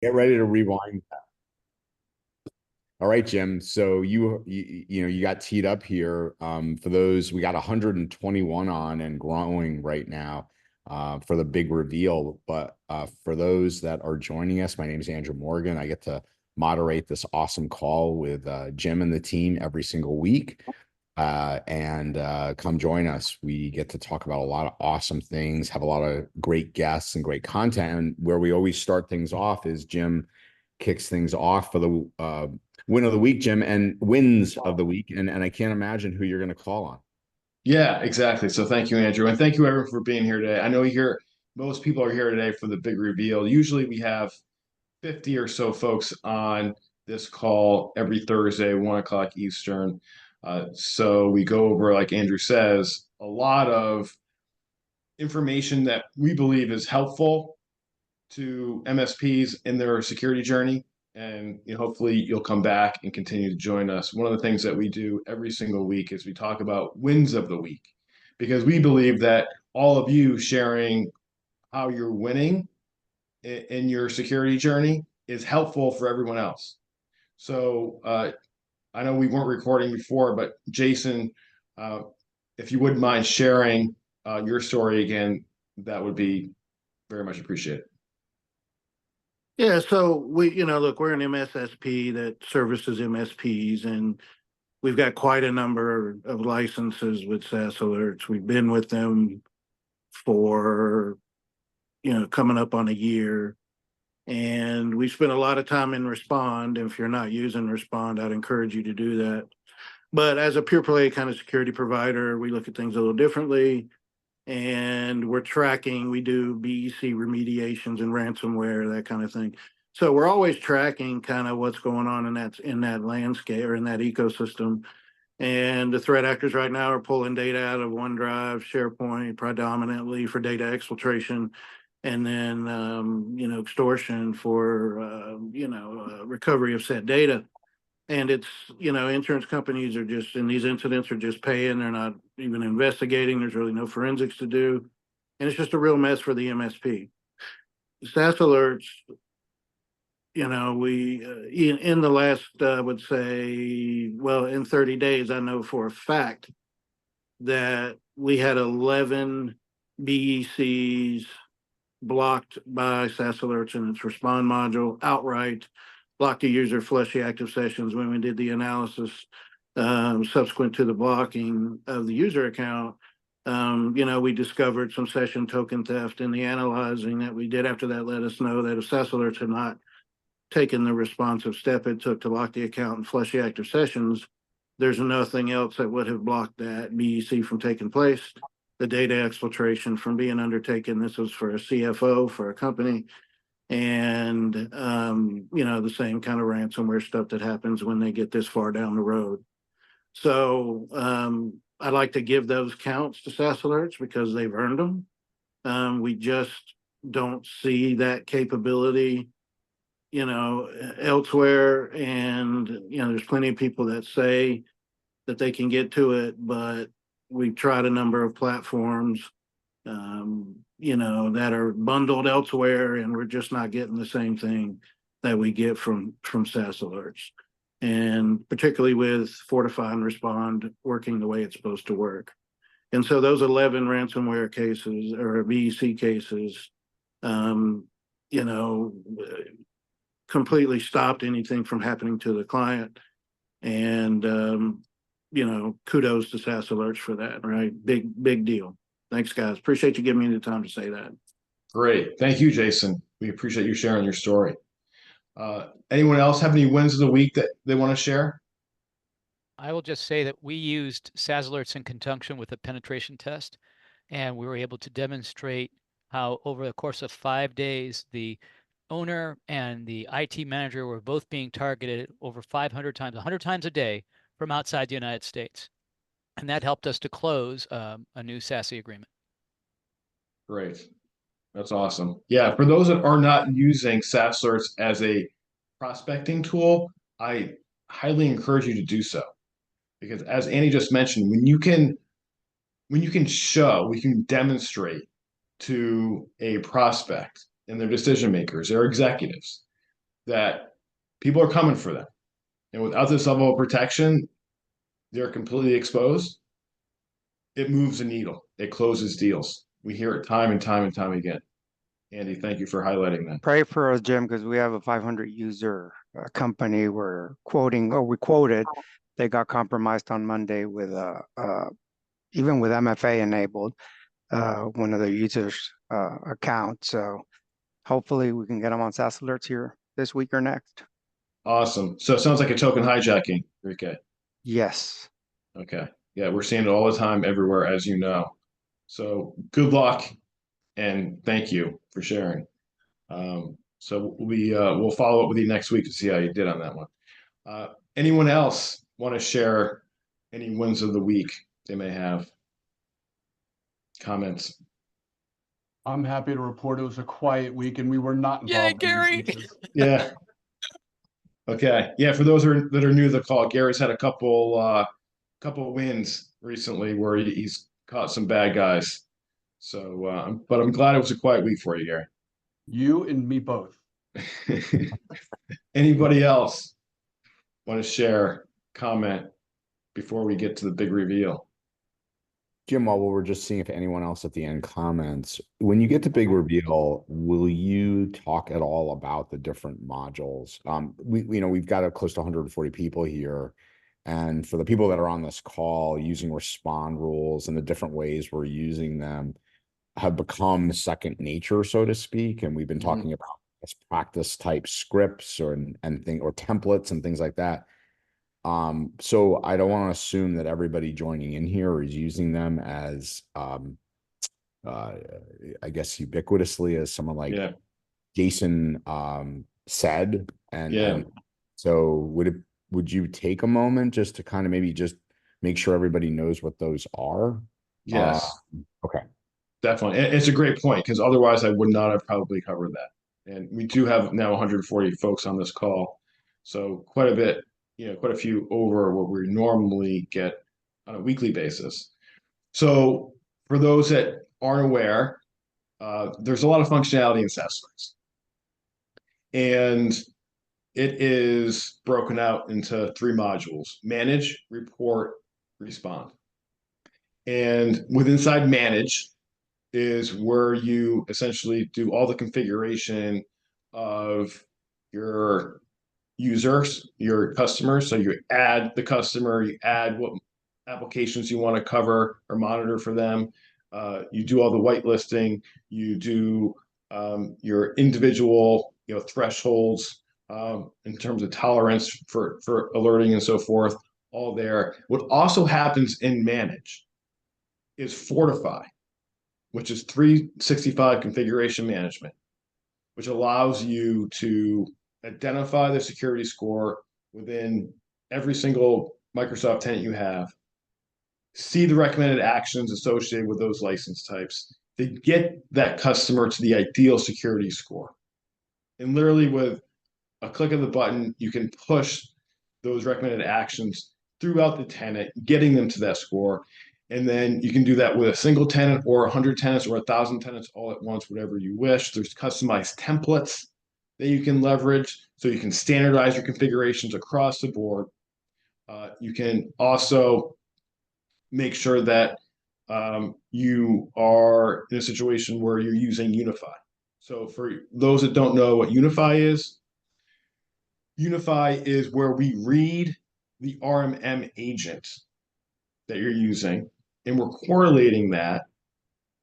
Get ready to rewind. All right, Jim. So you got teed up here. For those, we got 121 on and growing right now for the big reveal. But for those that are joining us, my name is Andrew Morgan. I get to moderate this awesome call with Jim and the team every single week. And come join us. We get to talk about a lot of awesome things, have a lot of great guests and great content. And where we always start things off is Jim kicks things off for the win of the week, Jim, and wins of the week. And I can't imagine who you're going to call on. Yeah, exactly. So thank you, Andrew. And thank you everyone for being here today. I know here most people are here today for the big reveal. Usually we have 50 or so folks on this call every Thursday, 1 o'clock Eastern. So we go over, like Andrew says, a lot of information that we believe is helpful to MSPs in their security journey. And hopefully you'll come back and continue to join us. One of the things that we do every single week is we talk about wins of the week because we believe that all of you sharing how you're winning in your security journey is helpful for everyone else. So I know we weren't recording before, but Jason, uh, if you wouldn't mind sharing your story again, that would be very much appreciated. Yeah, so look, we're an MSSP that services MSPs, and we've got quite a number of licenses with SaaS Alerts. We've been with them for, coming up on a year, and we spend a lot of time in Respond. If you're not using Respond, I'd encourage you to do that. But as a pure play kind of security provider, we look at things a little differently, and we're tracking. We do BEC remediations and ransomware, that kind of thing. So we're always tracking kind of what's going on in that landscape or in that ecosystem. And the threat actors right now are pulling data out of OneDrive, SharePoint, predominantly for data exfiltration, and then extortion for recovery of said data. And it's, insurance companies are just, in these incidents, are just paying. They're not even investigating. There's really no forensics to do. And it's just a real mess for the MSP. SaaS Alerts, we, in the last, I would say, well, in 30 days, I know for a fact that we had 11 BECs blocked by SaaS Alerts in its Respond module outright, blocked the user flush the active sessions when we did the analysis subsequent to the blocking of the user account. We discovered some session token theft, and the analyzing that we did after that let us know that if SaaS Alerts had not taken the responsive step it took to lock the account and flush the active sessions, there's nothing else that would have blocked that BEC from taking place. The data exfiltration from being undertaken. This was for a CFO for a company, and the same kind of ransomware stuff that happens when they get this far down the road. So I like to give those counts to SaaS Alerts because they've earned them. We just don't see that capability elsewhere, and there's plenty of people that say that they can get to it, but we've tried a number of platforms that are bundled elsewhere, and we're just not getting the same thing that we get from SaaS Alerts, and particularly with Fortify and Respond working the way it's supposed to work. And so those 11 ransomware cases or BEC cases, you know, completely stopped anything from happening to the client. And, kudos to SaaS Alerts for that, right? Big deal. Thanks, guys. Appreciate you giving me the time to say that. Great. Thank you, Jason. We appreciate you sharing your story. Anyone else have any wins of the week that they want to share? I will just say that we used SaaS Alerts in conjunction with a penetration test, and we were able to demonstrate how over the course of 5 days, the owner and the IT manager were both being targeted over 500 times, 100 times a day from outside the United States. And that helped us to close a new SASE agreement. Great. That's awesome. Yeah, for those that are not using SaaS Alerts as a prospecting tool, I highly encourage you to do so. Because as Annie just mentioned, when you can show, we can demonstrate to a prospect and their decision makers, their executives, that people are coming for them. And without this level of protection, they're completely exposed. It moves the needle. It closes deals. We hear it time and time and time again. Andy, thank you for highlighting that. Pray for us, Jim, because we have a 500 user company we're quoting, or we quoted, they got compromised on Monday with even with MFA enabled, one of their users' accounts. So hopefully we can get them on SaaS Alerts here this week or next. Awesome. So it sounds like a token hijacking, Enrique. Yes. Okay. Yeah, we're seeing it all the time everywhere, as you know. So good luck and thank you for sharing. So we'll follow up with you next week to see how you did on that one. Anyone else want to share any wins of the week they may have? Comments? I'm happy to report it was a quiet week and we were not Yay, involved in any Gary! breaches. Yeah. Okay. Yeah, for those that are new to the call, Gary's had a couple wins recently where he's caught some bad guys. So, but I'm glad it was a quiet week for you, Gary. You and me both. Anybody else want to share, comment before we get to the big reveal? Jim, while we're just seeing if anyone else at the end comments, when you get to big reveal, will you talk at all about the different modules? We've got close to 140 people here. And for the people that are on this call, using respond rules and the different ways we're using them have become second nature, so to speak. And we've been talking about best practice type scripts or templates and things like that. So I don't want to assume that everybody joining in here is using them as, I guess, ubiquitously as someone like Jason said. And so would you take a moment just to kind of maybe just make sure everybody knows what those are? Yes. Okay. Definitely. It's a great point because otherwise I would not have probably covered that. And we do have now 140 folks on this call. So quite a bit, quite a few over what we normally get on a weekly basis. So for those that aren't aware, there's a lot of functionality in SaaS Alerts. And it is broken out into 3 modules: manage, report, respond. And inside manage is where you essentially do all the configuration of your users, your customers. So you add the customer, you add what applications you want to cover or monitor for them. You do all the whitelisting, you do your individual thresholds in terms of tolerance for alerting and so forth, all there. What also happens in manage is fortify, which is 365 configuration management, which allows you to identify the security score within every single Microsoft tenant you have, see the recommended actions associated with those license types to get that customer to the ideal security score. And literally with a click of the button, you can push those recommended actions throughout the tenant, getting them to that score. And then you can do that with a single tenant or 100 tenants or 1,000 tenants all at once, whatever you wish. There's customized templates that you can leverage so you can standardize your configurations across the board. You can also make sure that you are in a situation where you're using Unify. So for those that don't know what Unify is where we read the RMM agent that you're using, and we're correlating that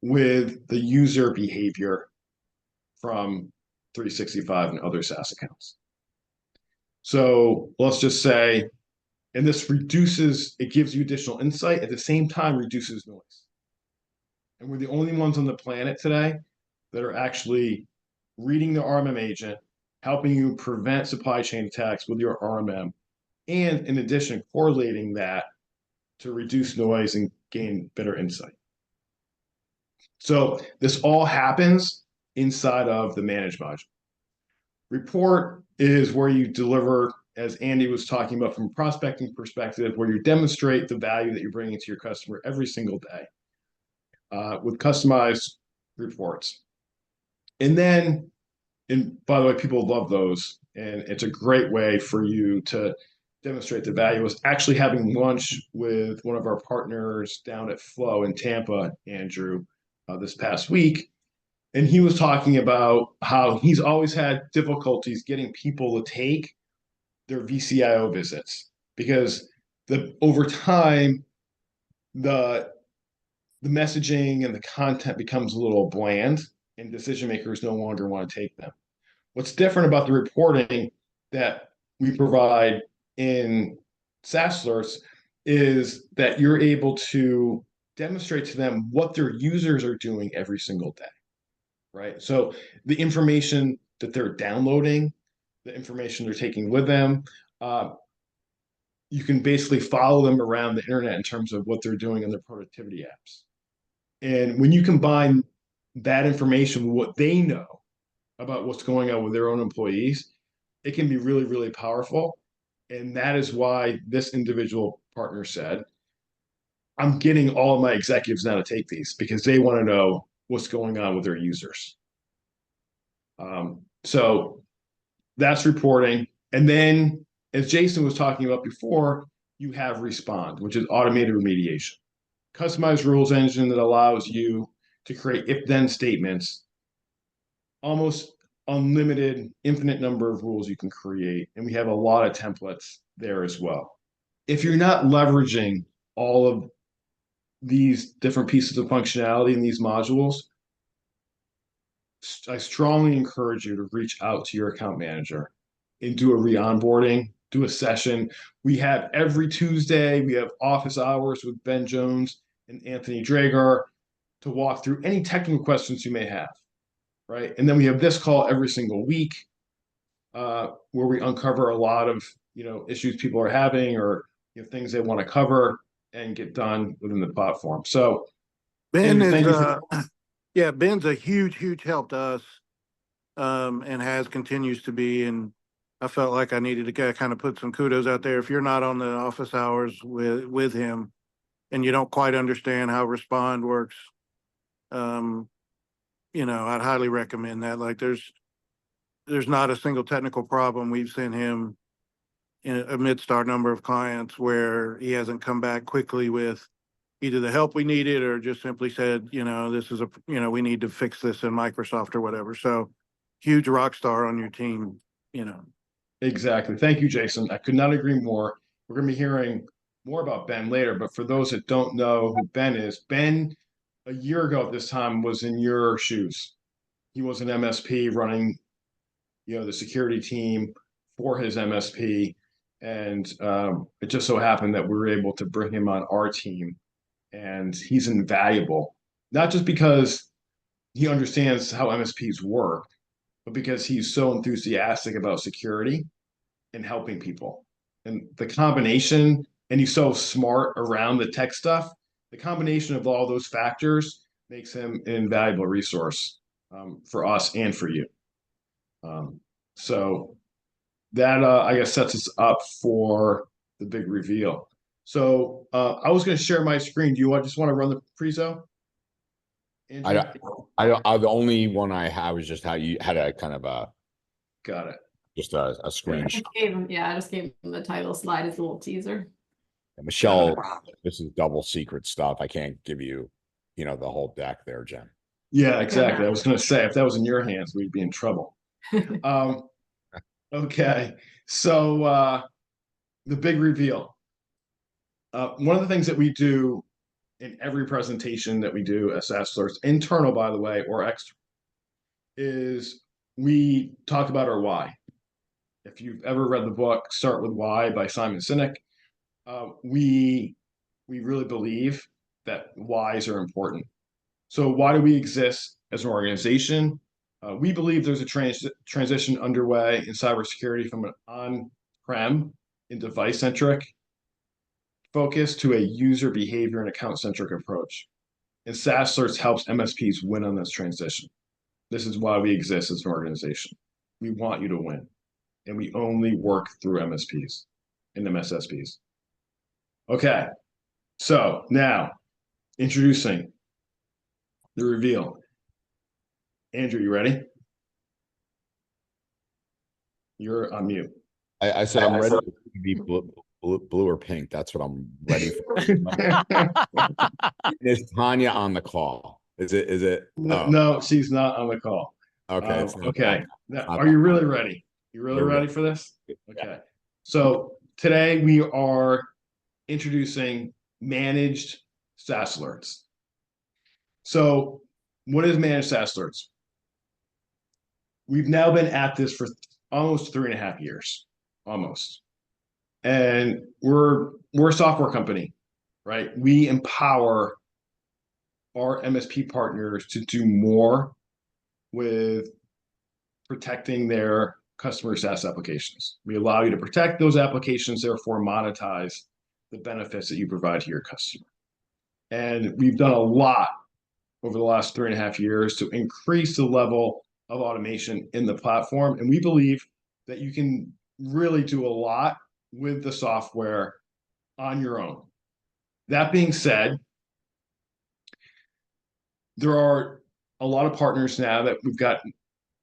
with the user behavior from 365 and other SaaS accounts. So let's just say, and this it gives you additional insight, at the same time reduces noise. And we're the only ones on the planet today that are actually reading the RMM agent, helping you prevent supply chain attacks with your RMM, and in addition, correlating that to reduce noise and gain better insight. So this all happens inside of the manage module. Report is where you deliver, as Andy was talking about, from a prospecting perspective, where you demonstrate the value that you're bringing to your customer every single day with customized reports. And then, and by the way, people love those. And it's a great way for you to demonstrate the value. I was actually having lunch with one of our partners down at Flow in Tampa, Andrew, this past week. And he was talking about how he's always had difficulties getting people to take their VCIO visits because over time, the messaging and the content becomes a little bland and decision makers no longer want to take them. What's different about the reporting that we provide in SaaS Alerts is that you're able to demonstrate to them what their users are doing every single day, right? So the information that they're downloading, the information they're taking with them, you can basically follow them around the internet in terms of what they're doing in their productivity apps. And when you combine that information with what they know about what's going on with their own employees, it can be really, really powerful. And that is why this individual partner said, I'm getting all of my executives now to take these because they want to know what's going on with their users. So that's reporting. And then, as Jason was talking about before, you have Respond, which is automated remediation. Customized rules engine that allows you to create if-then statements, almost unlimited, infinite number of rules you can create. And we have a lot of templates there as well. If you're not leveraging all of these different pieces of functionality in these modules, I strongly encourage you to reach out to your account manager and do a re-onboarding, do a session. We have every Tuesday, we have office hours with Ben Jones and Anthony Dragar to walk through any technical questions you may have, right? And then we have this call every single week where we uncover a lot of issues people are having or things they want to cover and get done within the platform. So Ben Andrew, is yeah, Ben's a huge help to us, and continues to be. And I felt like I needed to kind of put some kudos out there. If you're not on the office hours with him and you don't quite understand how Respond works, I'd highly recommend that. Like there's not a single technical problem we've sent him amidst our number of clients where he hasn't come back quickly with either the help we needed or just simply said, this is we need to fix this in Microsoft or whatever. So huge rock star on your team, Exactly. Thank you, Jason. I could not agree more. We're going to be hearing more about Ben later, but for those that don't know who Ben is, Ben, a year ago at this time, was in your shoes. He was an MSP running, the security team for his MSP. And it just so happened that we were able to bring him on our team. And he's invaluable, not just because he understands how MSPs work, but because he's so enthusiastic about security and helping people. And the combination, and he's so smart around the tech stuff, the combination of all those factors makes him an invaluable resource for us and for you. So that, I guess, sets us up for the big reveal. So I was going to share my screen. Do you just want to run the prezo? The only one I have is just how you had a kind of a got it. Just a screen. I just gave him the title slide as a little teaser. Michelle, this is double secret stuff. I can't give you, the whole deck there, Jen. Yeah, exactly. I was going to say, if that was in your hands, we'd be in trouble. Okay. So the big reveal. One of the things that we do in every presentation that we do at SaaS Alerts, internal, by the way, or external, is we talk about our why. If you've ever read the book Start With Why by Simon Sinek, we really believe that whys are important. So why do we exist as an organization? We believe there's a transition underway in cybersecurity from an on-prem and device-centric focus to a user behavior and account-centric approach. And SaaS Alerts helps MSPs win on this transition. This is why we exist as an organization. We want you to win. And we only work through MSPs and MSSPs. Okay, so now introducing the reveal. Andrew, you ready? You're on mute. I said I'm ready to be blue or pink. That's what I'm ready for. Is Tanya on the call? Is it? Oh, No, she's not on the call. okay. It's not Okay. that- Are you really ready? You really We're ready ready. for this? Okay. So today we are introducing managed SaaS alerts. So what is managed SaaS alerts? We've now been at this for almost 3.5 years, almost. And we're a software company, right? We empower our MSP partners to do more with protecting their customer SaaS applications. We allow you to protect those applications, therefore monetize the benefits that you provide to your customer. And we've done a lot over the last 3.5 years to increase the level of automation in the platform. And we believe that you can really do a lot with the software on your own. That being said, there are a lot of partners now that we've got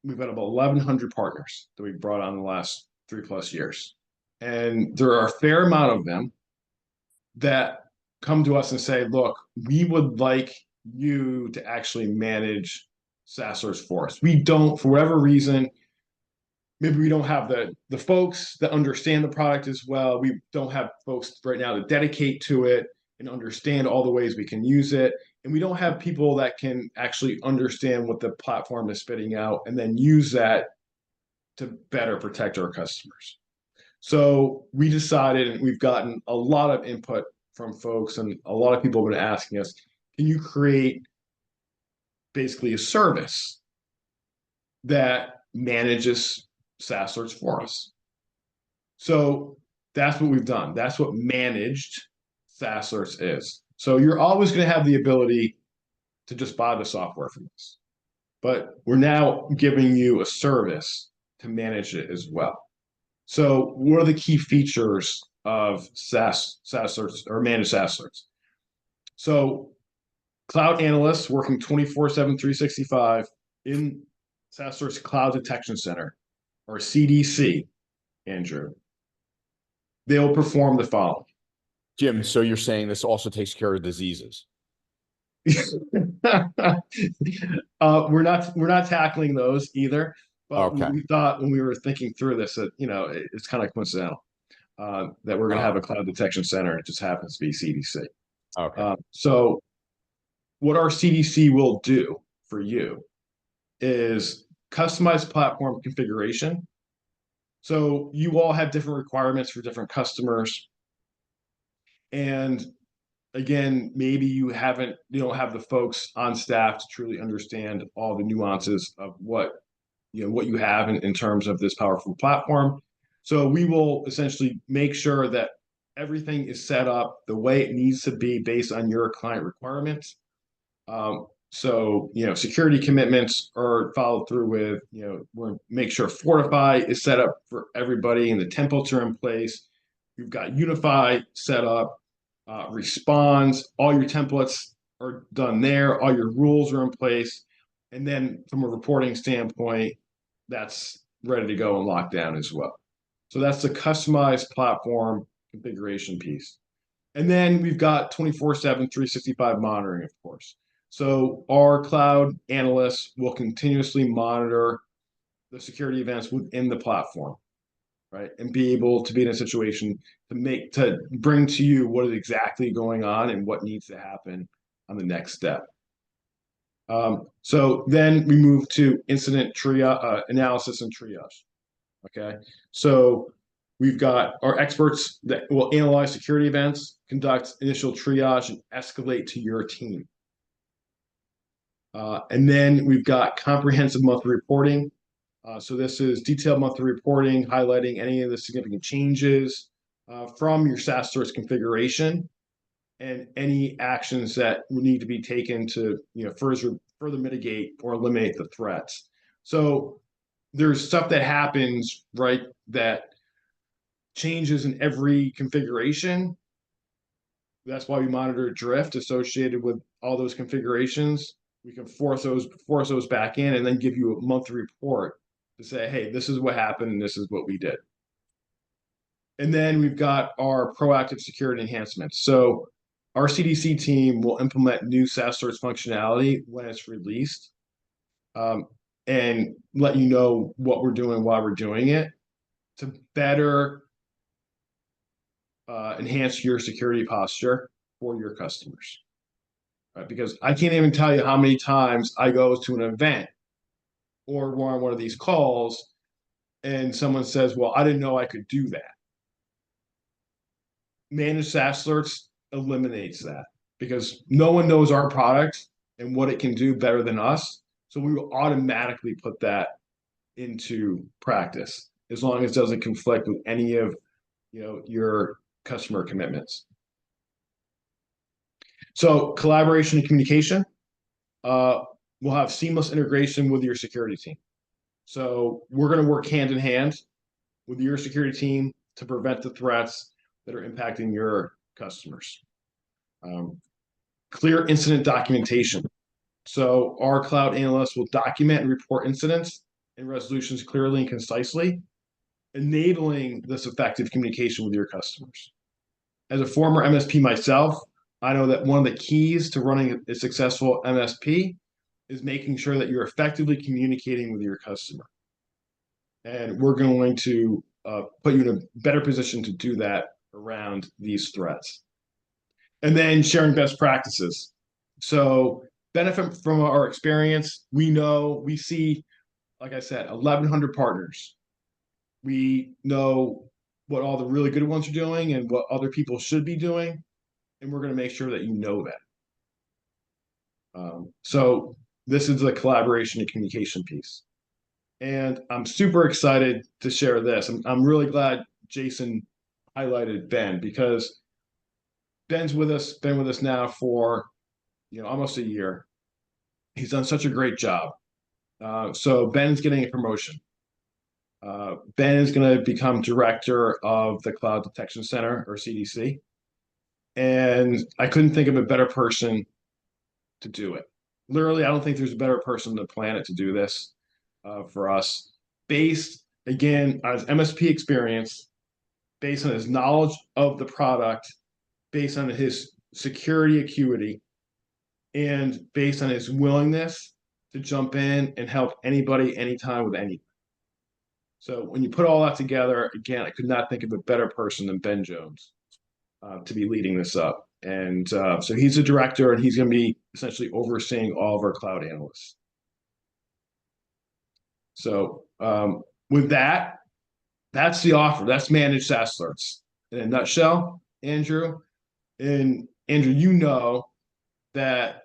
about 1,100 partners that we've brought on in the last 3+ years. And there are a fair amount of them that come to us and say, look, we would like you to actually manage SaaS alerts for us. We don't, for whatever reason, maybe we don't have the folks that understand the product as well. We don't have folks right now to dedicate to it and understand all the ways we can use it. And we don't have people that can actually understand what the platform is spitting out and then use that to better protect our customers. So we decided, and we've gotten a lot of input from folks, and a lot of people have been asking us, can you create basically a service that manages SaaS alerts for us? So that's what we've done. That's what managed SaaS alerts is. So you're always going to have the ability to just buy the software from us, but we're now giving you a service to manage it as well. So what are the key features of SaaS alerts or managed SaaS alerts? So cloud analysts working 24/7, 365 in SaaS alerts Cloud Detection Center, or CDC, Andrew. They'll perform the following. Jim, so you're saying this also takes care of diseases? We're not tackling those either. But Okay. we thought when we were thinking through this that it's kind of coincidental that we're going to have a cloud detection center. It just happens to be CDC. Okay. So what our CDC will do for you is customized platform configuration. So you all have different requirements for different customers. And again, maybe you don't have the folks on staff to truly understand all the nuances of what you have in terms of this powerful platform. So we will essentially make sure that everything is set up the way it needs to be based on your client requirements. So security commitments are followed through with. We'll make sure Fortify is set up for everybody and the templates are in place. You've got Unify set up, Responds, all your templates are done there, all your rules are in place. And then from a reporting standpoint, that's ready to go and locked down as well. So that's the customized platform configuration piece. And then we've got 24/7, 365 monitoring, of course. So our cloud analysts will continuously monitor the security events within the platform, right? And be able to be in a situation to bring to you what is exactly going on and what needs to happen on the next step. So then we move to incident analysis and triage. Okay, so we've got our experts that will analyze security events, conduct initial triage, and escalate to your team. And then we've got comprehensive monthly reporting. So this is detailed monthly reporting, highlighting any of the significant changes from your SaaS source configuration and any actions that need to be taken to further mitigate or eliminate the threats. So there's stuff that happens, right, that changes in every configuration. That's why we monitor drift associated with all those configurations. We can force those back in and then give you a monthly report to say, hey, this is what happened and this is what we did. And then we've got our proactive security enhancements. So our CDC team will implement new SaaS Alerts functionality when it's released, and let you know what we're doing while we're doing it to better enhance your security posture for your customers. Right? Because I can't even tell you how many times I go to an event or we're on one of these calls and someone says, well, I didn't know I could do that. Managed SaaS Alerts eliminates that because no one knows our product and what it can do better than us. So we will automatically put that into practice as long as it doesn't conflict with any of your customer commitments. So collaboration and communication, we'll have seamless integration with your security team. So we're going to work hand in hand with your security team to prevent the threats that are impacting your customers. Clear incident documentation. So our cloud analysts will document and report incidents and resolutions clearly and concisely, enabling this effective communication with your customers. As a former MSP myself, I know that one of the keys to running a successful MSP is making sure that you're effectively communicating with your customer. And we're going to put you in a better position to do that around these threats. And then sharing best practices. So benefit from our experience. We see, like I said, 1,100 partners. We know what all the really good ones are doing and what other people should be doing. And we're going to make sure that you know that. So this is the collaboration and communication piece. And I'm super excited to share this. I'm really glad Jason highlighted Ben, because Ben's been with us now for almost a year. He's done such a great job. So Ben's getting a promotion. Ben is going to become director of the Cloud Detection Center, or CDC. And I couldn't think of a better person to do it. Literally, I don't think there's a better person on the planet to do this for us, based, again, on his MSP experience, based on his knowledge of the product, based on his security acuity, and based on his willingness to jump in and help anybody, anytime, with anything. So when you put all that together, again, I could not think of a better person than Ben Jones to be leading this up. And so he's a director, and he's going to be essentially overseeing all of our cloud analysts. So with that, that's the offer. That's managed SaaS Alerts in a nutshell, Andrew. And Andrew, you know that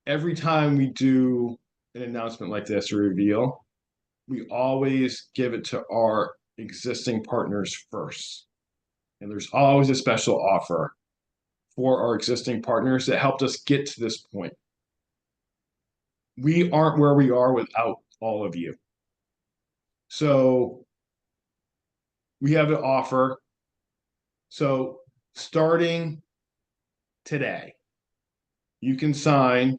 every time we do an announcement like this, a reveal, we always give it to our existing partners first. And there's always a special offer for our existing partners that helped us get to this point. We aren't where we are without all of you. So we have an offer. So starting today, you can sign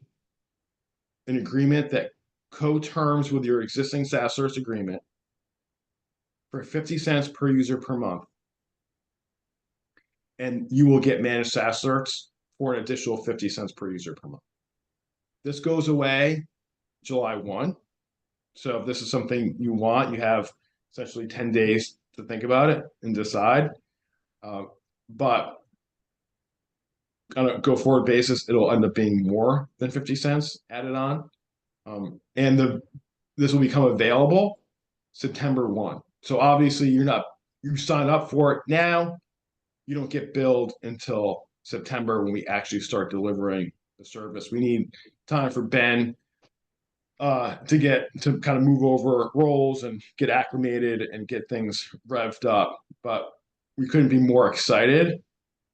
an agreement that co-terms with your existing SaaS Alerts agreement for 50 cents per user per month. And you will get managed SaaS Alerts for an additional 50 cents per user per month. This goes away July 1. So if this is something you want, you have essentially 10 days to think about it and decide. But on a go-forward basis, it'll end up being more than 50 cents added on. And this will become available September 1. So obviously you sign up for it now, you don't get billed until September when we actually start delivering the service. We need time for Ben to kind of move over roles and get acclimated and get things revved up. But we couldn't be more excited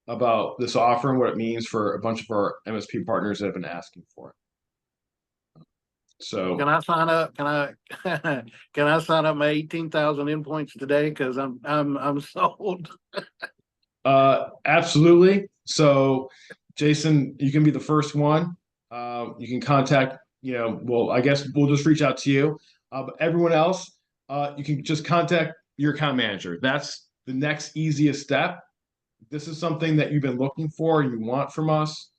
about this offer and what it means for a bunch of our MSP partners that have been asking for it. So can I sign up? Can I sign up my 18,000 endpoints today? Because I'm sold. Absolutely. So Jason, you can be the first one. You can contact, well, I guess we'll just reach out to you. But everyone else, you can just contact your account manager. That's the next easiest step. This is something that you've been looking for, you want from us,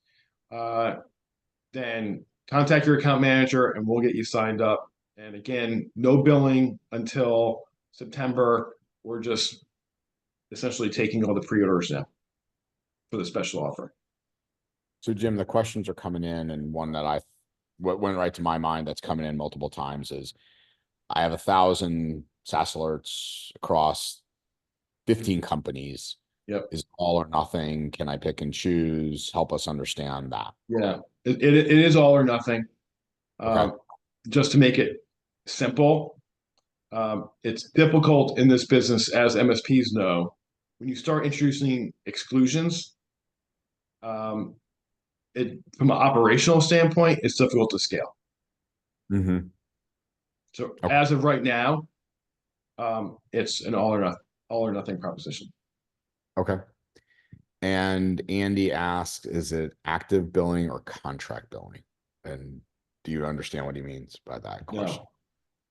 then contact your account manager and we'll get you signed up. And again, no billing until September. We're just essentially taking all the pre-orders now for the special offer. So Jim, the questions are coming in, and one that what went right to my mind that's coming in multiple times is, I have 1,000 SaaS alerts across 15 companies. Yep. Is all or nothing? Can I pick and choose? Help us understand that. Yeah, it is all or nothing. Okay. Just to make it simple, it's difficult in this business, as MSPs know, when you start introducing exclusions. From an operational standpoint, it's difficult to scale. Mm-hmm. So Okay. as of right now, it's an all or nothing proposition. Okay. And Andy asked, is it active billing or contract billing? And do you understand what he means by that question?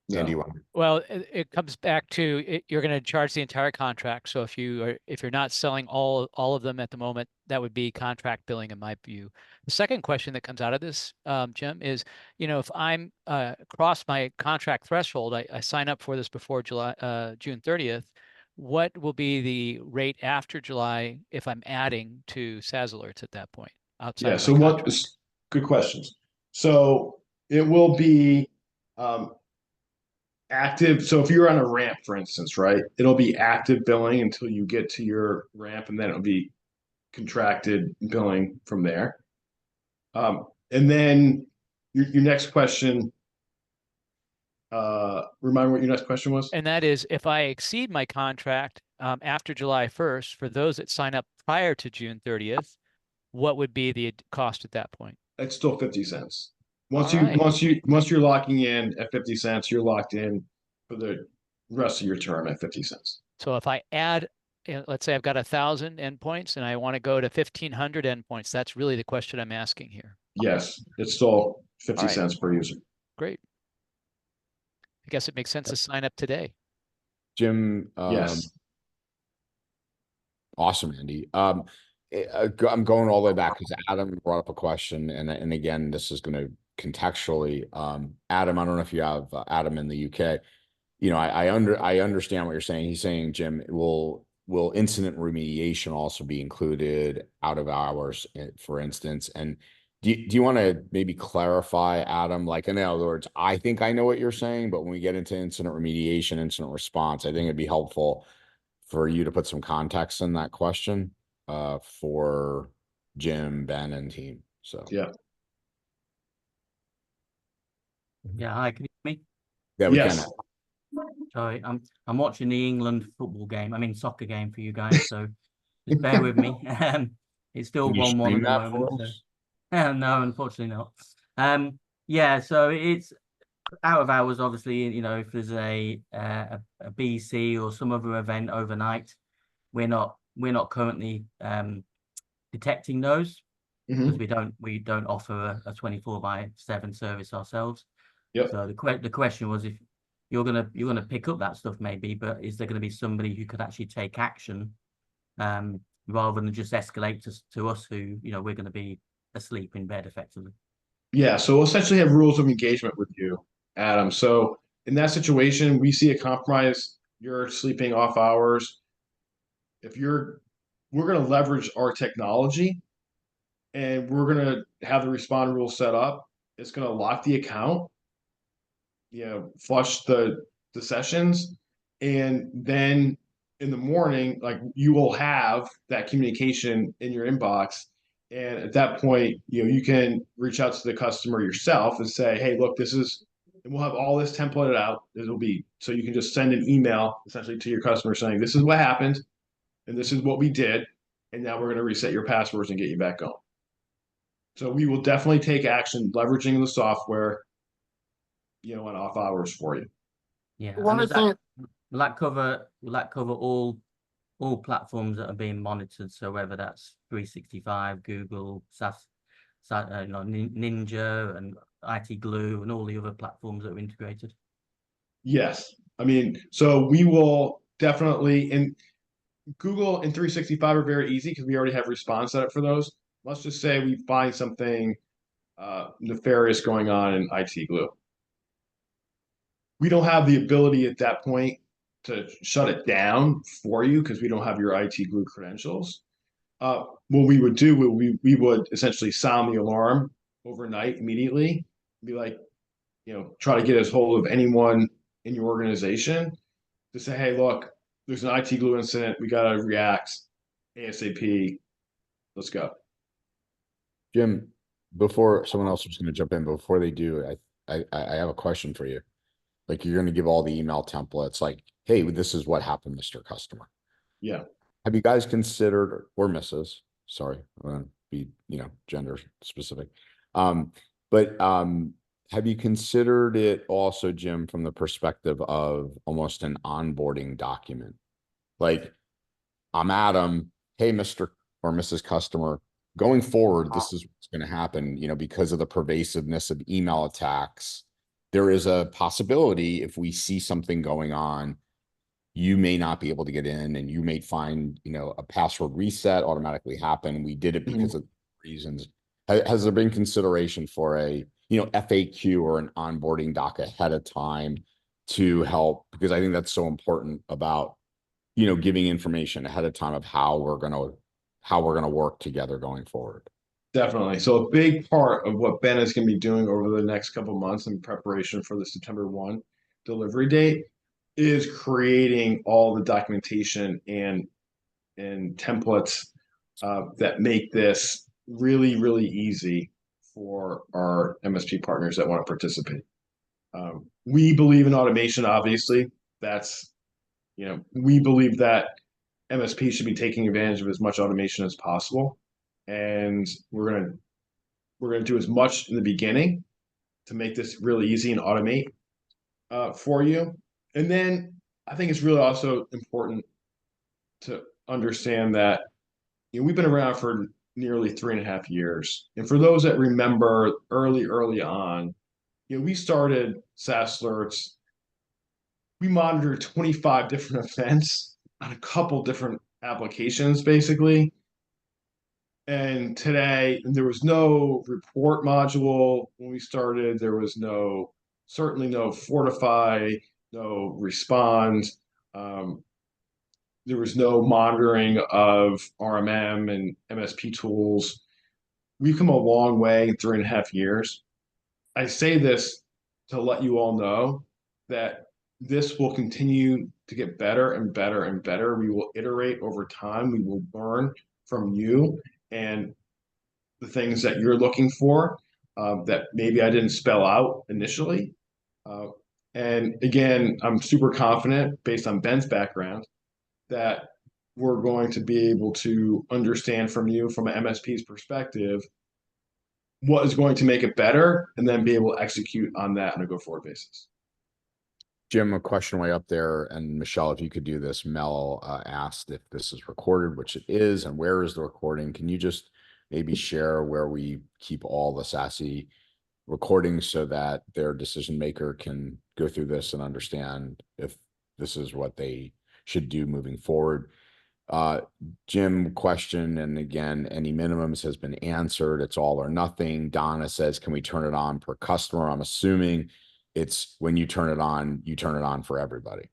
No. Andy, Well, it comes back to you're going to charge the entire contract. So if you're not selling all of them at the moment, that would be contract billing in my view. The second question that comes out of this, Jim, is, if I'm cross my contract threshold, I sign up for this before June 30th. What will be the rate after July if I'm adding to SaaS alerts at that point? Outside of so my what contract? is good questions. So it will be active. So if you're on a ramp, for instance, right, it'll be active billing until you get to your ramp, and then it'll be contracted billing from there. And then your next question, remind me what your next question was. And that is, if I exceed my contract after July 1st, for those that sign up prior to June 30th, what would be the cost at that point? It's still 50 cents. All right. Once you're locking in at 50 cents, you're locked in for the rest of your term at 50 cents. So if I add, let's say I've got 1,000 endpoints and I want to go to 1,500 endpoints, that's really the question I'm asking here. Yes, it's still 50 All right. cents per user. Great. I guess it makes sense to sign up today. Jim, Yes. awesome, Andy. I'm going all the way back because Adam brought up a question, and again, this is going to contextually, Adam, I don't know if you have Adam in the UK. I understand what you're saying. He's saying, Jim, will incident remediation also be included out of hours, for instance? And do you want to maybe clarify, Adam? Like, in other words, I think I know what you're saying, but when we get into incident remediation, incident response, I think it'd be helpful for you to put some context in that question for Jim, Ben, and team. So Yeah. Yeah, hi, can you hear me? yeah, we Yes. can. Sorry, I'm watching the England football game. I mean soccer game for you guys, so just bear with me. It's still Can you 1-1 stream at the that for moment. us? So. No, unfortunately not. Yeah, so it's out of hours, obviously. If there's a BC or some other event overnight, we're not currently detecting those because we don't offer a 24/7 service ourselves. Yep. So the question was, if you're gonna pick up that stuff maybe, but is there going to be somebody who could actually take action rather than just escalate to us who we're going to be asleep in bed effectively? Yeah, so we'll essentially have rules of engagement with you, Adam. So in that situation, we see a compromise, you're sleeping off hours. We're going to leverage our technology and we're going to have the respond rule set up. It's going to lock the account, flush the sessions, and then in the morning, like, you will have that communication in your inbox. And at that point, you can reach out to the customer yourself and say, hey, look, and we'll have all this templated out. So you can just send an email essentially to your customer saying, this is what happened and this is what we did. And now we're going to reset your passwords and get you back going. So we will definitely take action leveraging the software, on off hours for you. Yeah. One of the Will that cover all platforms that are being monitored? So whether that's 365, Google, SaaS, Ninja, and IT Glue, and all the other platforms that are integrated. Yes. I mean, so we will definitely, and Google and 365 are very easy because we already have response set up for those. Let's just say we find something nefarious going on in IT Glue. We don't have the ability at that point to shut it down for you because we don't have your IT Glue credentials. What we would do, we would essentially sound the alarm overnight immediately, be like, try to get as hold of anyone in your organization to say, hey, look, there's an IT Glue incident. We got to react ASAP. Let's go. Jim, before someone else was going to jump in, before they do, I have a question for you. Like, you're going to give all the email templates, like, hey, this is what happened, Mr. Customer. Yeah. Have you guys considered, or Mrs., sorry, I'm going to be, gender specific. But have you considered it also, Jim, from the perspective of almost an onboarding document? Like, I'm Adam, hey, Mr. or Mrs. Customer, going forward, this is what's going to happen, because of the pervasiveness of email attacks. There is a possibility if we see something going on, you may not be able to get in, and you may find, a password reset automatically happen. We did it because of reasons. Has there been consideration for a, FAQ or an onboarding doc ahead of time to help? Because I think that's so important about, giving information ahead of time of how we're going to work together going forward. Definitely. So a big part of what Ben is going to be doing over the next couple of months in preparation for the September 1 delivery date is creating all the documentation and templates that make this really, really easy for our MSP partners that want to participate. We believe in automation, obviously. We believe that MSP should be taking advantage of as much automation as possible. And we're gonna do as much in the beginning to make this really easy and automate for you. And then I think it's really also important to understand that we've been around for nearly 3.5 years. And for those that remember early on, we started SaaS Alerts. We monitored 25 different events on a couple different applications, basically. And today, there was no report module when we started. There was certainly no fortify, no respond. There was no monitoring of RMM and MSP tools. We've come a long way in 3.5 years. I say this to let you all know that this will continue to get better and better and better. We will iterate over time. We will learn from you and the things that you're looking for that maybe I didn't spell out initially. And again, I'm super confident based on Ben's background that we're going to be able to understand from you from an MSP's perspective what is going to make it better and then be able to execute on that on a go-forward basis. Jim, a question way up there, and Michelle, if you could do this. Mel asked if this is recorded, which it is, and where is the recording? Can you just maybe share where we keep all the SASE recordings so that their decision maker can go through this and understand if this is what they should do moving forward? Jim, question, and again, any minimums has been answered. It's all or nothing. Donna says, can we turn it on per customer? I'm assuming it's when you turn it on for everybody.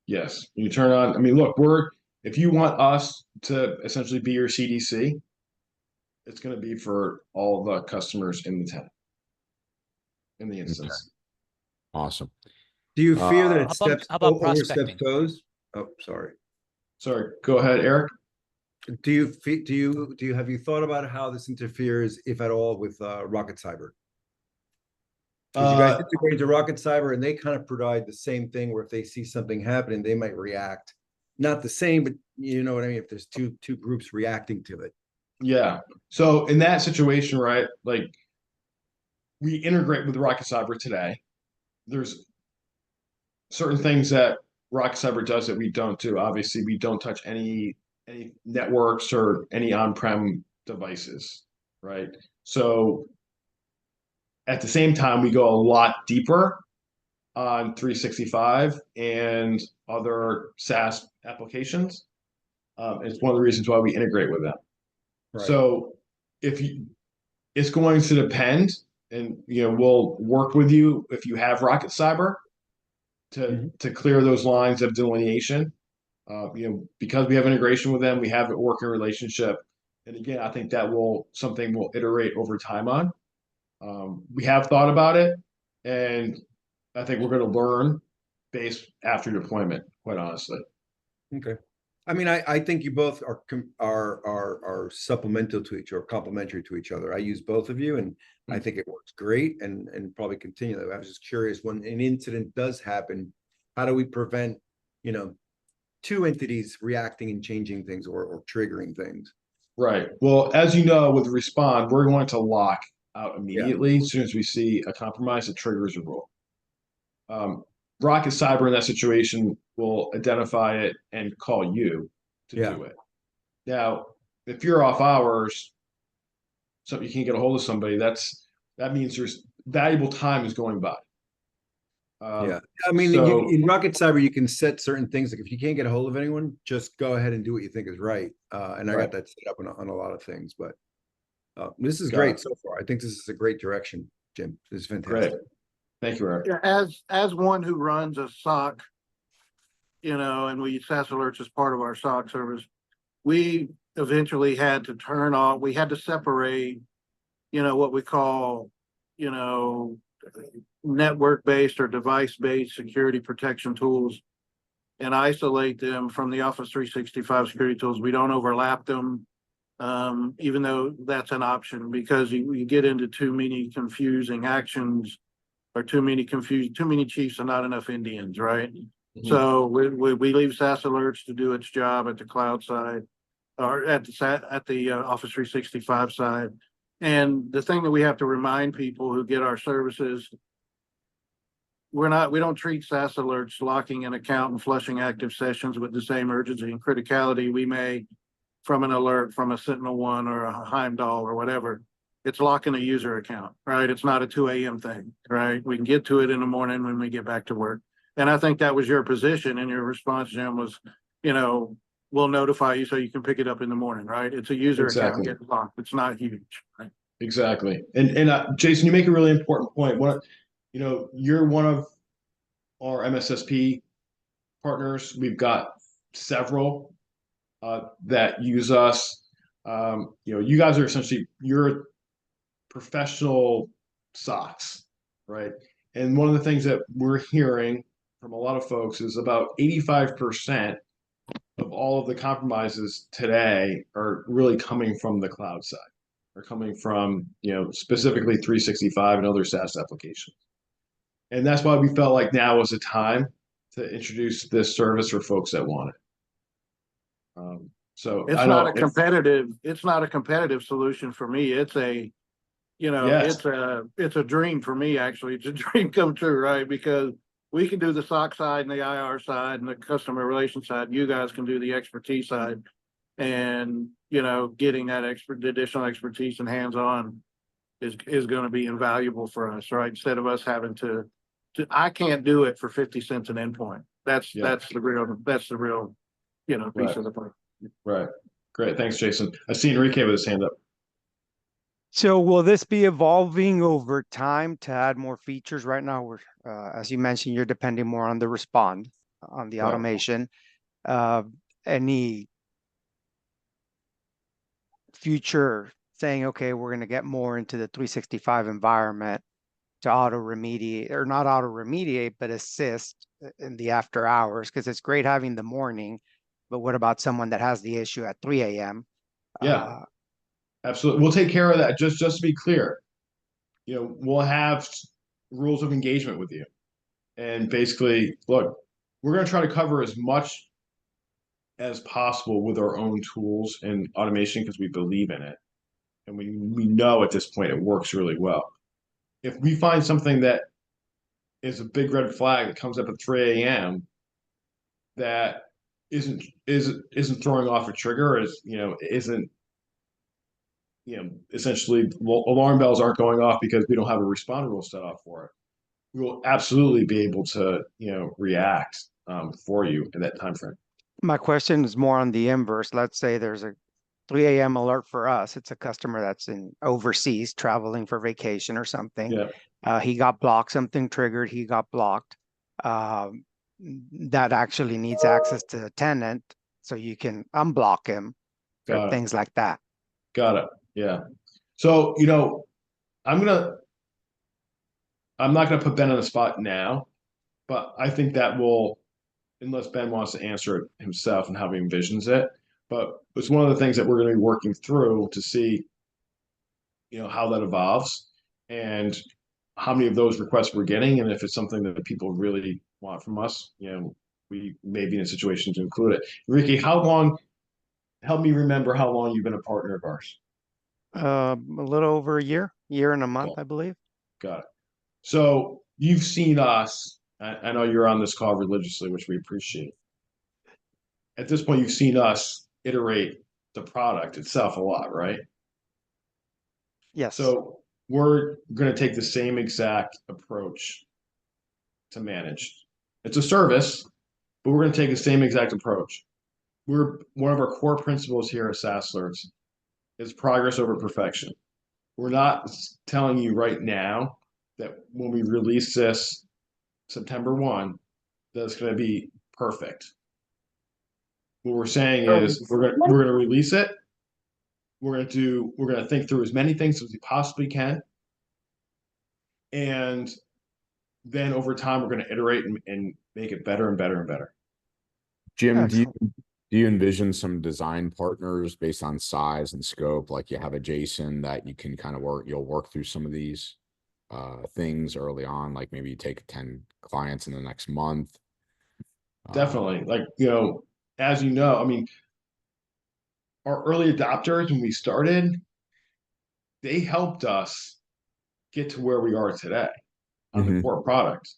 Yes, you turn on. I mean, look, if you want us to essentially be your CDC, it's going to be for all the customers in the tenant, in the instance. Okay. Awesome. Do you fear that it How steps about oversteps prospecting? toes? Oh, sorry. Sorry, go ahead, Eric. Have you thought about how this interferes, if at all, with Rocket Cyber? Because you guys integrate into Rocket Cyber, and they kind of provide the same thing where if they see something happening, they might react. Not the same, but you know what I mean? If there's two groups reacting to it. Yeah. So in that situation, right, like we integrate with Rocket Cyber today. There's certain things that Rocket Cyber does that we don't do. Obviously, we don't touch any networks or any on-prem devices, right? So at the same time, we go a lot deeper on 365 and other SaaS applications. It's one of the reasons why we integrate with them. Right. So if you, it's going to depend, and we'll work with you if you have Rocket Cyber to clear those lines of delineation. Because we have integration with them, we have a working relationship. And again, I think that something we'll iterate over time on. We have thought about it, and I think we're going to learn based after deployment, quite honestly. Okay. I mean, I think you both are supplemental to each or complementary to each other. I use both of you, and I think it works great, and probably continue. I was just curious, when an incident does happen, how do we prevent, two entities reacting and changing things or triggering things? Right. Well, as you know, with Respond, we're going to lock out immediately as soon as we see a compromise that triggers a rule. Rocket Cyber in that situation will identify it and call you to do it. Now, if you're off hours, so you can't get a hold of somebody, that means there's valuable time is going by. I mean, in Rocket Cyber, you can set certain things. Like if you can't get a hold of anyone, just go ahead and do what you think is right. And I got that set up on a lot of things, but this is great so far. I think this is a great direction, Jim. This is fantastic. Great. Thank you, Eric. Yeah, as one who runs a SOC, and we use SaaS Alerts as part of our SOC service, we eventually had to turn off, we had to separate, what we call, network-based or device-based security protection tools and isolate them from the Office 365 security tools. We don't overlap them, even though that's an option, because you get into too many confusing actions or too many chiefs and not enough Indians, right? So we leave SaaS Alerts to do its job at the cloud side or at the Office 365 side. And the thing that we have to remind people who get our services, we don't treat SaaS Alerts locking an account and flushing active sessions with the same urgency and criticality we may from an alert from a SentinelOne or a Heimdall or whatever. It's locking a user account, right? It's not a 2 a.m. thing, right? We can get to it in the morning when we get back to work. And I think that was your position, and your response, Jim, was, we'll notify you so you can pick it up in the morning, right? It's a user account getting locked. It's not huge, right? Exactly. And Jason, you make a really important point. You're one of our MSSP partners. We've got several that use us. You guys are essentially, you're professional SOCs, right? And one of the things that we're hearing from a lot of folks is about 85% of all of the compromises today are really coming from the cloud side, or coming from, specifically 365 and other SaaS applications. And that's why we felt like now was the time to introduce this service for folks that want it. So it's not a competitive solution for me. It's a, it's a dream for me, actually. It's a dream come true, right? Because we can do the SOC side and the IR side and the customer relations side. You guys can do the expertise side, and getting that additional expertise and hands-on is going to be invaluable for us, right? Instead of us having to I can't do it for 50 cents an endpoint. That's the real piece of the point. Right. Great. Thanks, Jason. I see Enrique with his hand up. So will this be evolving over time to add more features? Right now, we're, as you mentioned, you're depending more on the Respond, on the automation. Any future saying, okay, we're going to get more into the 365 environment to auto remediate, or not auto remediate, but assist in the after hours? Because it's great having the morning, but what about someone that has the issue at 3 a.m.? Yeah. Absolutely. We'll take care of that. Just to be clear, we'll have rules of engagement with you. And basically, look, we're going to try to cover as much as possible with our own tools and automation because we believe in it. And we know at this point it works really well. If we find something that is a big red flag that comes up at 3 a.m. that isn't throwing off a trigger, isn't essentially alarm bells aren't going off because we don't have a respond rule set up for it. we will absolutely be able to, react for you in that time frame. My question is more on the inverse. Let's say there's a 3 a.m. alert for us. It's a customer that's in overseas traveling for vacation or something. Yeah. He got blocked, something triggered, he got blocked. That actually needs access to a tenant so you can unblock him or Got it. things like that. Got it. Yeah. So, I'm not gonna put Ben on the spot now, but I think that will, unless Ben wants to answer it himself and how he envisions it. But it's one of the things that we're going to be working through to see, how that evolves and how many of those requests we're getting, and if it's something that people really want from us, we may be in a situation to include it. Enrique, how long? Help me remember how long you've been a partner of ours. A little over a year and a month, Okay. I believe. Got it. So you've seen us. I know you're on this call religiously, which we appreciate. At this point, you've seen us iterate the product itself a lot, right? Yes. So we're going to take the same exact approach to manage. It's a service, but we're going to take the same exact approach. One of our core principles here at SaaS Alerts is progress over perfection. We're not telling you right now that when we release this September 1, that it's going to be perfect. What we're saying is we're going to release it. We're going to think through as many things as we possibly can. And then over time, we're going to iterate and make it better and better and better. Jim, do you envision some design partners based on size and scope? Like you have a Jason that you can kind of you'll work through some of these things early on, like maybe you take 10 clients in the next month. Definitely. Like, as you know, I mean, our early adopters, when we started, they helped us get to where we are today on the core product.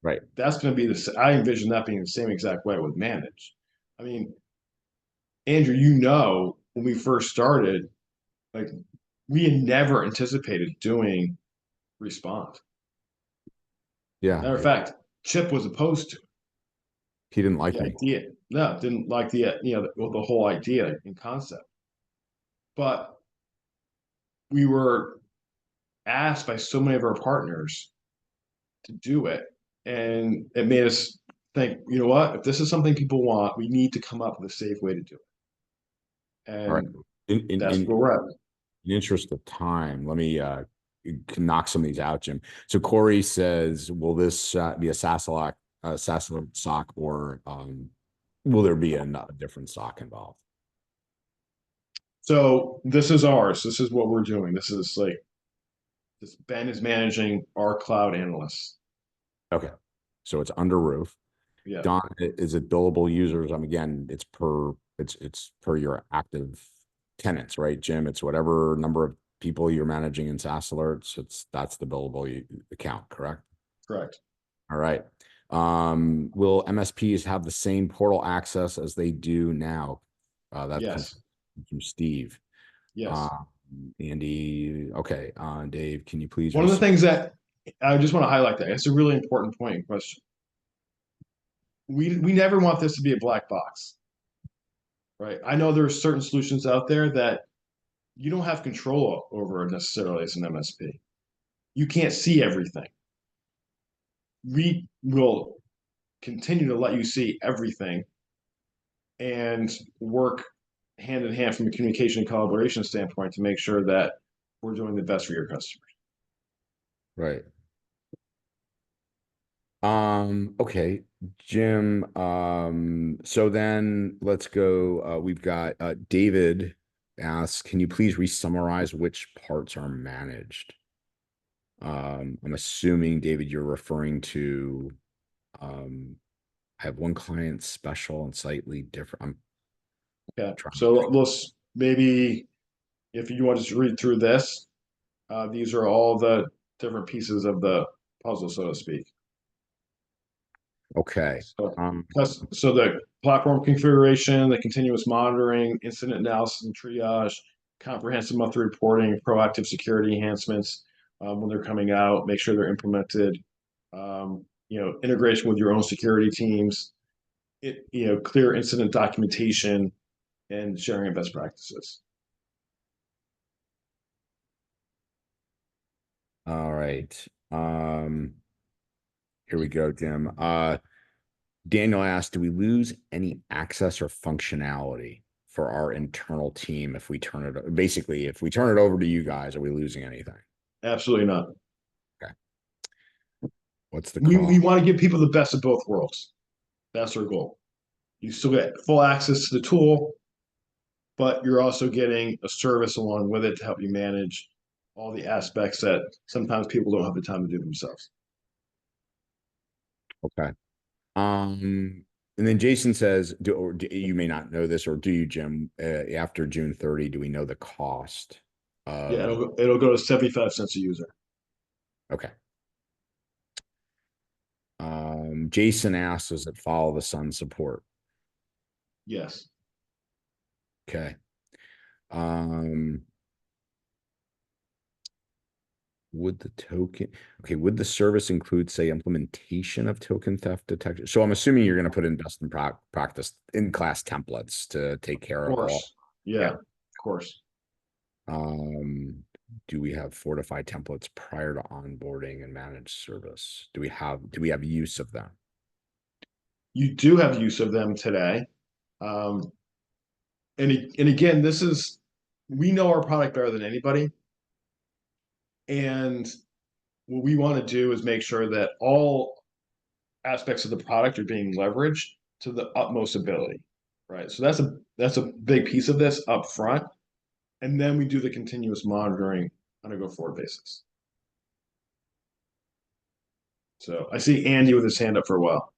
Right. That's going to be I envision that being the same exact way with manage. I mean, Andrew, when we first started, like we had never anticipated doing Respond. Yeah. Matter of fact, Chip was opposed to it. He didn't like the me. idea. No, didn't like the the whole idea and concept. But we were asked by so many of our partners to do it, and it made us think, you know what? If this is something people want, we need to come up with a safe way to do it. And All right. that's where we're at. In interest of time, let me knock some of these out, Jim. So Corey says, will this be a SaaS alert SOC, or will there be a different SOC involved? So this is ours. This is what we're doing. This is like this. Ben is managing our cloud analysts. Okay, so it's under roof. Yeah. Don, is it billable users? Again, it's per your active tenants, right, Jim? It's whatever number of people you're managing in SaaS Alerts. That's the billable account, correct? Correct. All right. Will MSPs have the same portal access as they do now? That Yes. comes from Steve. Yes. Andy. Okay. Dave, can you please? One of the things that I just want to highlight that it's a really important point and question. We never want this to be a black box, right? I know there's certain solutions out there that you don't have control over necessarily as an MSP. You can't see everything. We will continue to let you see everything and work hand in hand from a communication and collaboration standpoint to make sure that we're doing the best for your customers. Right. Okay, Jim. So then let's go. We've got David asks, can you please re-summarize which parts are managed? I'm assuming, David, you're referring to I have one client special and slightly different. Okay, so let's maybe if you want to just read through this, these are all the different pieces of the puzzle, so to speak. Okay. So the platform configuration, the continuous monitoring, incident analysis and triage, comprehensive monthly reporting, proactive security enhancements when they're coming out, make sure they're implemented integration with your own security teams, clear incident documentation, and sharing of best practices. All right. Here we go, Jim. Daniel asked, do we lose any access or functionality for our internal team if we turn it, basically, if we turn it over to you guys, are we losing anything? Absolutely not. Okay. What's the we want to give people the best of both worlds. That's our goal. You still get full access to the tool, but you're also getting a service along with it to help you manage all the aspects that sometimes people don't have the time to do themselves. Okay. And then Jason says, you may not know this, or do you, Jim? After June 30, do we know the cost? Yeah, it'll go to 75 cents a user. Okay. Jason asks, does it follow the sun support? Yes. Okay. Would the service include, say, implementation of token theft detection? So I'm assuming you're going to put in best in practice in class templates to take care of all. Yeah, of course. Do we have fortify templates prior to onboarding and managed service? Do we have use of them? You do have use of them today. And again, we know our product better than anybody. And what we want to do is make sure that all aspects of the product are being leveraged to the utmost ability, right? So that's a big piece of this up front. And then we do the continuous monitoring on a go-forward basis. So I see Andy with his hand up for a while.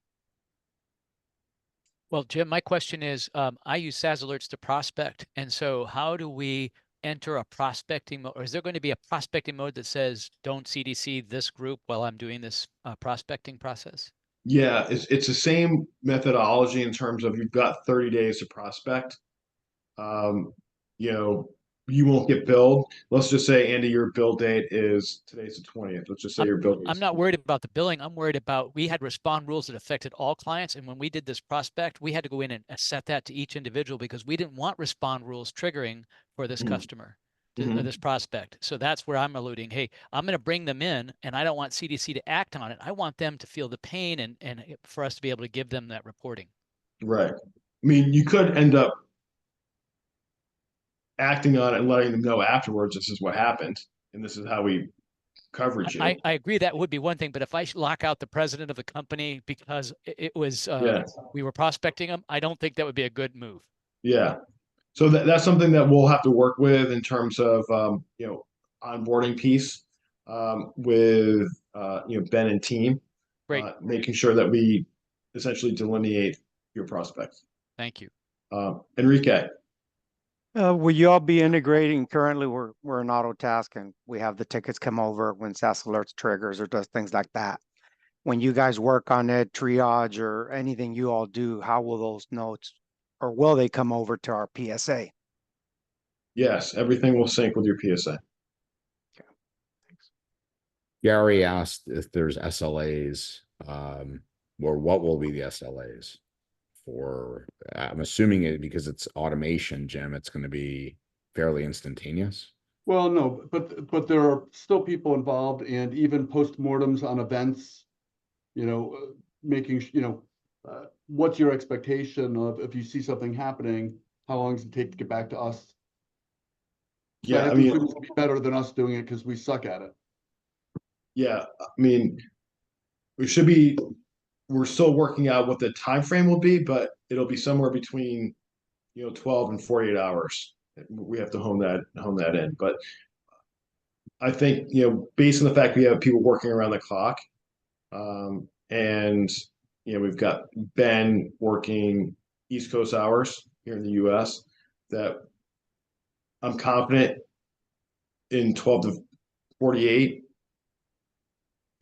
Well, Jim, my question is, I use SaaS Alerts to prospect. And so how do we enter a prospecting mode? Or is there going to be a prospecting mode that says, don't CDC this group while I'm doing this prospecting process? Yeah, it's the same methodology in terms of you've got 30 days to prospect. You won't get billed. Let's just say, Andy, your bill date is today's the 20th. Let's just say your bill date. I'm not worried about the billing. I'm worried about, we had respond rules that affected all clients. And when we did this prospect, we had to go in and set that to each individual because we didn't want respond rules triggering for this customer. This prospect. So that's where I'm alluding. Hey, I'm going to bring them in and I don't want CDC to act on it. I want them to feel the pain and for us to be able to give them that reporting. Right. I mean, you could end up acting on it and letting them know afterwards, this is what happened and this is how we coverage you. I agree that would be one thing, but if I lock out the president of the company because it was, we were prospecting them, I don't think that would be a good move. Yeah. So that's something that we'll have to work with in terms of onboarding piece with Ben and team. Great. Making sure that we essentially delineate your prospects. Thank you. Enrique. Will you all be integrating? Currently, we're an auto task, and we have the tickets come over when SaaS Alerts triggers or does things like that. When you guys work on it, triage or anything you all do, how will those notes, or will they come over to our PSA? Yes, everything will sync with your PSA. Okay, thanks. Gary asked if there's SLAs, or what will be the SLAs for, I'm assuming it because it's automation, Jim, it's going to be fairly instantaneous. Well, no, but there are still people involved, and even postmortems on events, making, what's your expectation of if you see something happening, how long does it take to get back to us? So Yeah, I mean, it's be better than us doing it because we suck at it. Yeah, I mean, we're still working out what the time frame will be, but it'll be somewhere between 12 and 48 hours. We have to hone that in. But I think, based on the fact we have people working around the clock, and we've got Ben working East Coast hours here in the US, that I'm confident in 12 to 48.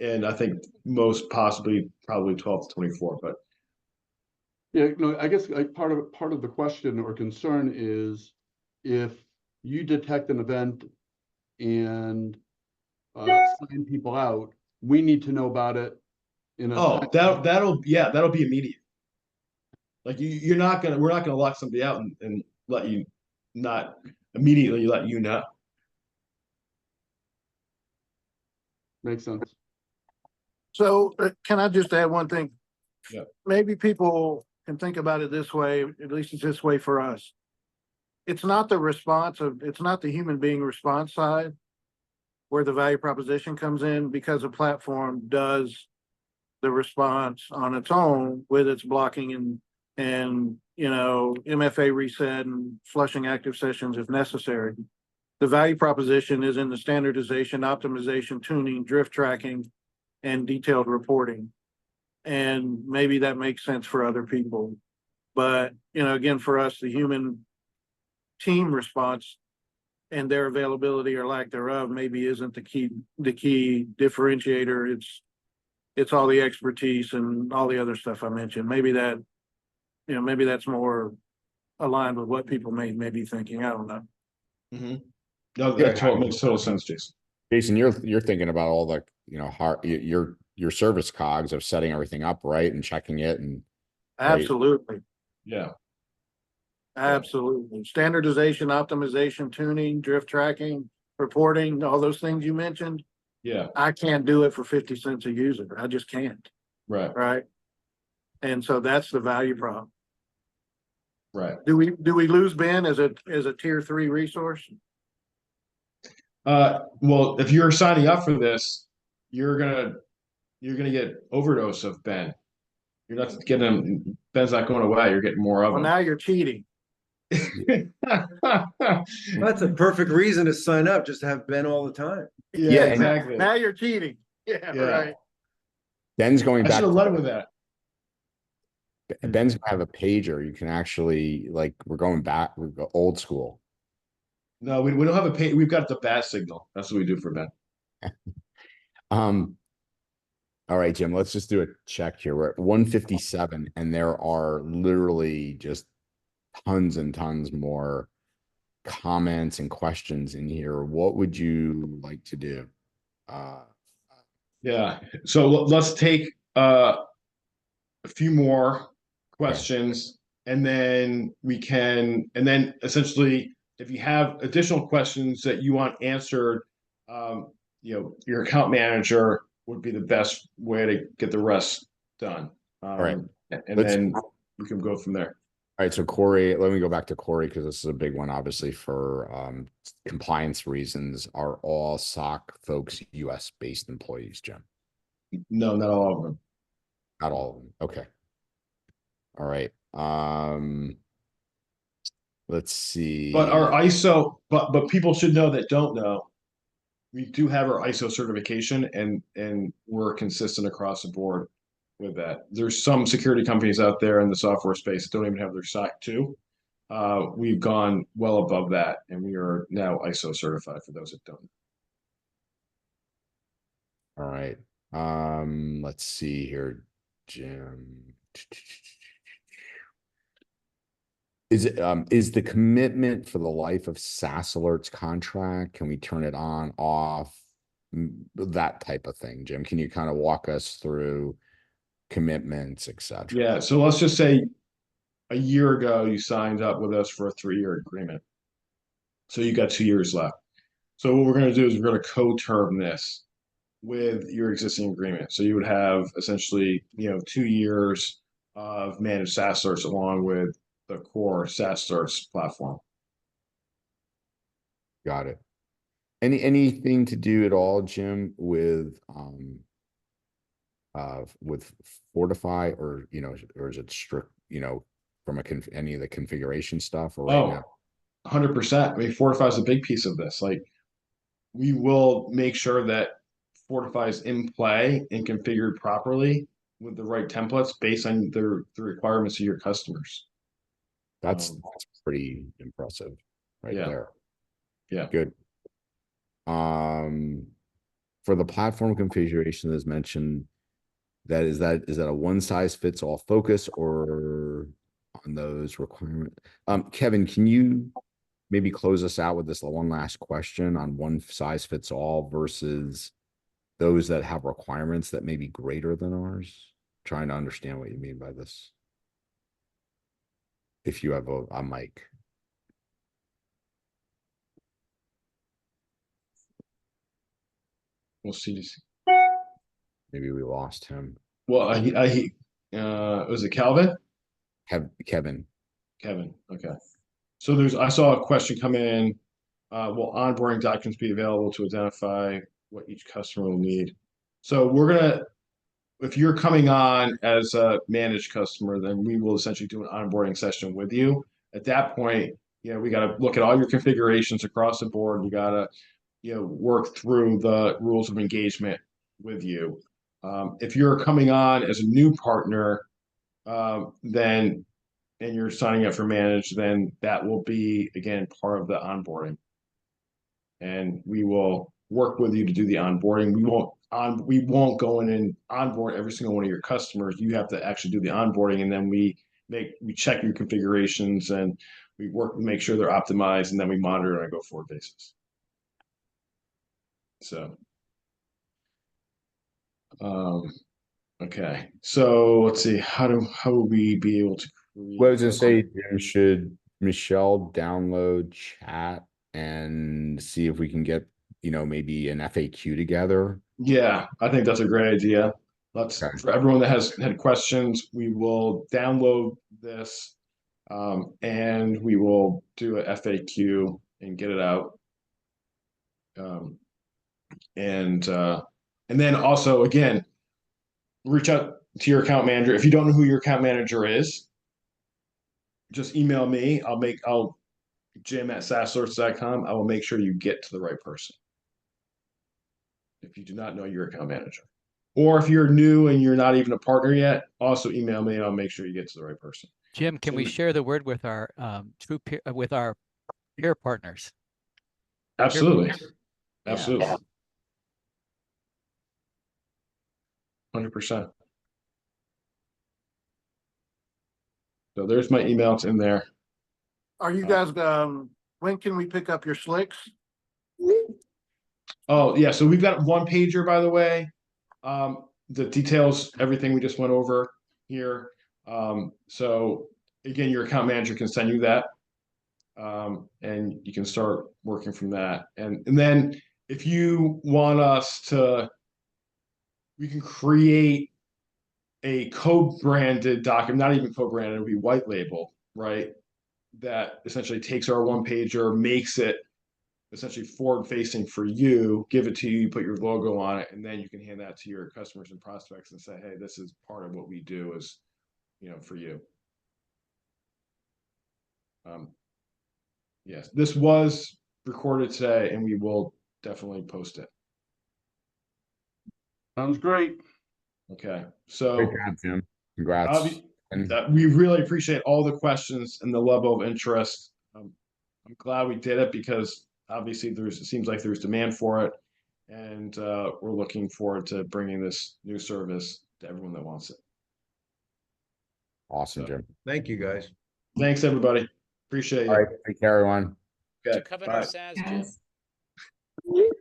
And I think most possibly probably 12 to 24, but yeah, I guess part of the question or concern is if you detect an event and sign people out, we need to know about it in a Oh, that'll be immediate. Like we're not gonna lock somebody out and let you not immediately let you know. makes sense. So can I just add one thing? Yeah. Maybe people can think about it this way, at least it's this way for us. It's not it's not the human being response side where the value proposition comes in, because a platform does the response on its own with its blocking and MFA reset and flushing active sessions if necessary. The value proposition is in the standardization, optimization, tuning, drift tracking, and detailed reporting. And maybe that makes sense for other people. But, again, for us, the human team response and their availability or lack thereof maybe isn't the key differentiator. It's all the expertise and all the other stuff I mentioned. Maybe that's more aligned with what people may be thinking. I don't know. Mm-hmm. No, Yeah. that makes total sense, Jason. Jason, you're thinking about all the, your service cogs of setting everything up right and checking it and right? Absolutely. Yeah. Absolutely. Standardization, optimization, tuning, drift tracking, reporting, all those things you mentioned. Yeah. I can't do it for 50 cents a user. I just can't. Right. Right. And so that's the value prop. Right. Do we lose Ben as a tier 3 resource? Well, if you're signing up for this, you're gonna get overdose of Ben. You're not getting him. Ben's not going away. You're getting more of Well, him. now you're cheating. That's a perfect reason to sign up, just to have Ben all the time. Yeah, and exactly. Now you're cheating. Yeah. Right. Ben's going I back. should have led with that. Ben's gonna have a pager. You can actually, like, we're going old school. No, we don't have a pay. We've got the bat signal. That's what we do for Ben. All right, Jim, let's just do a check here. We're at 157, and there are literally just tons and tons more comments and questions in here. What would you like to do? Yeah. So let's take a few more questions, and then essentially, if you have additional questions that you want answered, your account manager would be the best way to get the rest done. All right. And then we can go from there. All right, so Corey, let me go back to Corey because this is a big one, obviously, for compliance reasons. Are all SOC folks US-based employees, Jim? No, not all of them. Not all of them. Okay. All right. Let's see. But our ISO, but people should know that don't know. We do have our ISO certification, and we're consistent across the board with that. There's some security companies out there in the software space that don't even have their SOC 2. We've gone well above that, and we are now ISO certified for those that don't. All right. Let's see here, Jim. Is the commitment for the life of SaaS Alerts contract? Can we turn it on, off, that type of thing? Jim, can you kind of walk us through commitments, etc.? Yeah. So let's just say a year ago you signed up with us for a 3-year agreement. So you got 2 years left. So what we're going to do is we're going to co-term this with your existing agreement. So you would have essentially, 2 years of managed SaaS Alerts along with the core SaaS Alerts platform. Got it. Anything to do at all, Jim, with Fortify, or or is it strict, from any of the configuration stuff, or right now? 100%. I mean, Fortify is a big piece of this. Like, we will make sure that Fortify is in play and configured properly with the right templates based on the requirements of your customers. That's pretty impressive right there. Yeah. Good. For the platform configuration that's mentioned, is that a one size fits all focus, or on those requirements? Kevin, can you maybe close us out with this one last question on one size fits all versus those that have requirements that may be greater than ours? Trying to understand what you mean by this. If you have a mic. We'll see. Maybe we lost him. Well, was it Calvin? Kevin. Kevin. Okay. So I saw a question come in. Will onboarding documents be available to identify what each customer will need? So if you're coming on as a managed customer, then we will essentially do an onboarding session with you. At that point, we got to look at all your configurations across the board. We got to, work through the rules of engagement with you. If you're coming on as a new partner, then and you're signing up for managed, then that will be, again, part of the onboarding. And we will work with you to do the onboarding. We won't go in and onboard every single one of your customers. You have to actually do the onboarding, and then we check your configurations, and we work to make sure they're optimized, and then we monitor on a go-forward basis. So, okay. So let's see. How would we be able to create? What I was gonna say, Jim, should Michelle download chat and see if we can get, maybe an FAQ together? Yeah, I think that's a great idea. For everyone that has had questions, we will download this, and we will do a FAQ and get it out. And then also, again, reach out to your account manager. If you don't know who your account manager is, just email me. I'll Jim@SaaSalerts.com. I will make sure you get to the right person. If you do not know your account manager, or if you're new and you're not even a partner yet, also email me and I'll make sure you get to the right person. Jim, can we share the word with our with our peer partners? Absolutely. Yeah. Absolutely. 100%. So there's my email. It's in there. Are you guys, when can we pick up your slicks? Oh, yeah. So we've got one pager, by the way. The details, everything we just went over here. So again, your account manager can send you that. And you can start working from that. And then if you want us to, we can create a co-branded document, not even co-branded, it would be white label, right? That essentially takes our one pager, makes it essentially forward facing for you, give it to you, put your logo on it, and then you can hand that to your customers and prospects and say, hey, this is part of what we do is, for you. Yes, this was recorded today and we will definitely post it. Sounds great. Okay, so Great job, Jim. Congrats. we really appreciate all the questions and the level of interest. I'm glad we did it because obviously it seems like there's demand for it, and we're looking forward to bringing this new service to everyone that wants it. Awesome, Jim. Thank you, guys. Thanks, everybody. Appreciate you. All right, take care, everyone. Okay, To cover bye. our SaaS, Jim. Yes.